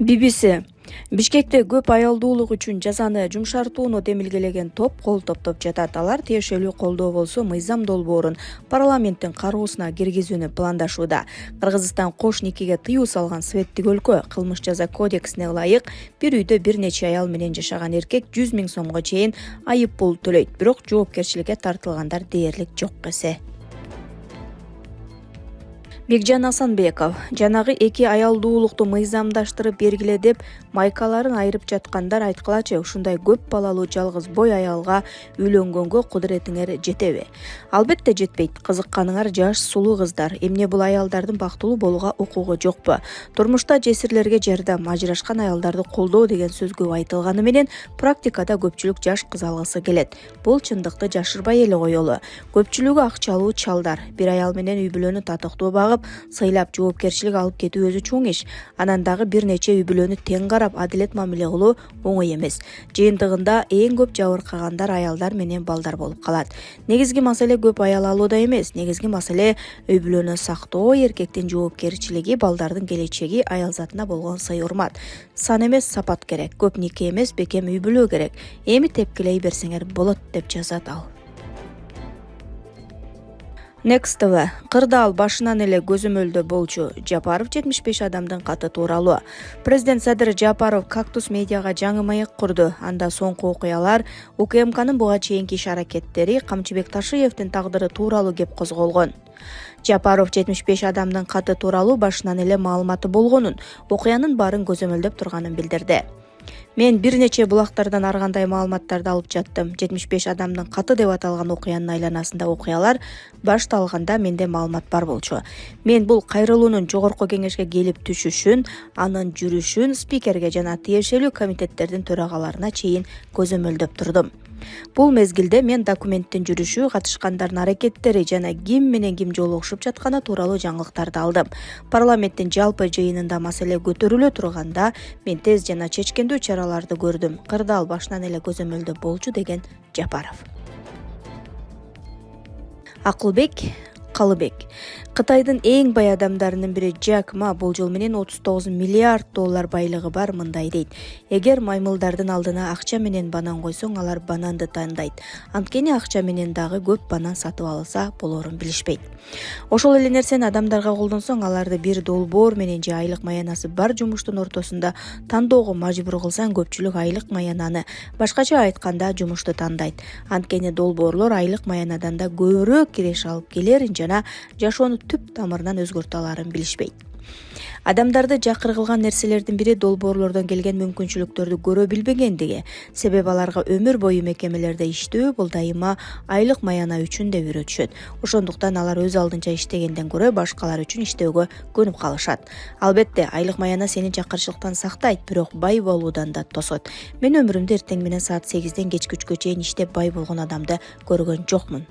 BBC Бишкекте көп аялдуулук үчүн жазаны жумшартууну демилгелеген топ кол топтоп жатат. Алар тиешелүү колдоо болсо мыйзам долбоорун парламенттин кароосуна киргизүүнү пландашууда. Кыргызстан кош никеге тыюу салган светтик өлкө. Кылмыш жаза кодексине ылайык бир үйдө бир нече аял менен жашаган эркек 100 000 сомго чейин айып пул төлөйт. Бирок жоопкерчиликке тартылгандар дээрлик жок эсе. Бекжан Асанбеков жанагы эки аялдуулукту мыйзамдаштырып бергиле деп майкаларын айырып жаткандар айткылачы, ушундай көп балалуу жалгыз бой аялга үйлөнгөнгө кудуретиңер жетеби? Албетте жетпейт. Кызыкканыңар жаш сулуу кыздар. Эмне бул аялдардын бактылуу болууга укугу жокпу? Турмушта жесирлерге жардам, ажырашкан аялдарды колдоо деген сөз көп айтылганы менен практикада көпчүлүк жаш кыз алгысы келет. Бул чындыкты жашырбай эле коелу. Көпчүлүгү акчалуу чалдар. Бир аял менен үй бүлөнү татыктуу сыйлап жоопкерчилик алып кетүү өзү чоң иш. Анан дагы бир нече үй бүлөнү тең карап адилет мамиле кылуу оңой эмес. Жыйынтыгында эң көп жабыркагандар аялдар менен балдар болуп калат. Негизги маселе көп аял алууда эмес. Негизги маселе үй бүлөнү сактоо, эркектин жоопкерчилиги, балдардын келечеги, аял затына болгон сый урмат. Сан эмес, сапат керек. Көп нике эмес, бекем үй бүлө керек. Эми тепкилей берсеңер болот деп жазат ал. Next TV. Кырдаал башынан эле көзөмөлдө болчу. Жапаров 75 адамдын каты тууралуу. Президент Садыр Жапаров Кактус медиага жаңы маек курду. Анда соңку окуялар, УКМКнын буга чейинки иш аракеттери, Камчыбек Ташиевдин тагдыры тууралуу кеп козголгон. Жапаров 75 адамдын каты тууралуу башынан эле маалыматы болгонун, окуянын баарын көзөмөлдөп турганын билдирди. Мен бир нече булактардан ар кандай маалыматтарды алып жаттым. 75 адамдын каты деп аталган окуянын айланасында окуялар башталганда менде маалымат бар болчу. Мен бул кайрылуунун жогорку кеңешке келип түшүшүн, анын жүрүшүн спикерге жана тиешелүү комитеттердин төрагаларына чейин көзөмөлдөп турдум. Бул мезгилде мен документтин жүрүшү, катышкандардын аракеттери жана ким менен ким жолугушуп жатканы тууралуу жаңылыктарды алдым. Парламенттин жалпы жыйынында маселе көтөрүлө турганда мен тез жана чечкендүү чараларды көрдүм. Кырдаал башынан эле көзөмөлдө болчу деген Жапаров. Акылбек Калыбек. Кытайдын эң бай адамдарынын бири Джек Ма болжол менен 39 миллиард доллар байлыгы бар мындай дейт. Эгер маймылдардын алдына акча менен банан койсоң, алар бананды тандайт. Анткени акча менен дагы көп банан сатып алса болорун билишпейт. Ошол эле нерсени адамдарга колдонсоң, аларды бир долбоор менен же айлык маянасы бар жумуштун ортосунда тандоого мажбур кылсаң, көпчүлүк айлык маянаны, башкача айтканда жумушту тандайт. Анткени долбоорлор айлык маянадан да көбүрөөк киреш алып келерин жана жашоону түп тамырынан өзгөртө аларын билишпейт. Адамдарды жакыр кылган нерселердин бири долбоорлордон келген мүмкүнчүлүктөрдү көрө билбегендиги. Себеби аларга өмүр бою мекемелерде иштөө бул дайыма айлык маяна үчүн деп үйрөтүшөт. Ошондуктан алар өз алдынча иштегенден көрө башкалар үчүн иштөөгө көнүп калышат. Албетте, айлык маяна сени жакырчылыктан сактайт, бирок бай болуудан да тосот. Мен өмүрүмдө эртең менен саат 8ден кечки 3кө чейин иштеп бай болгон адамды көргөн жокмун.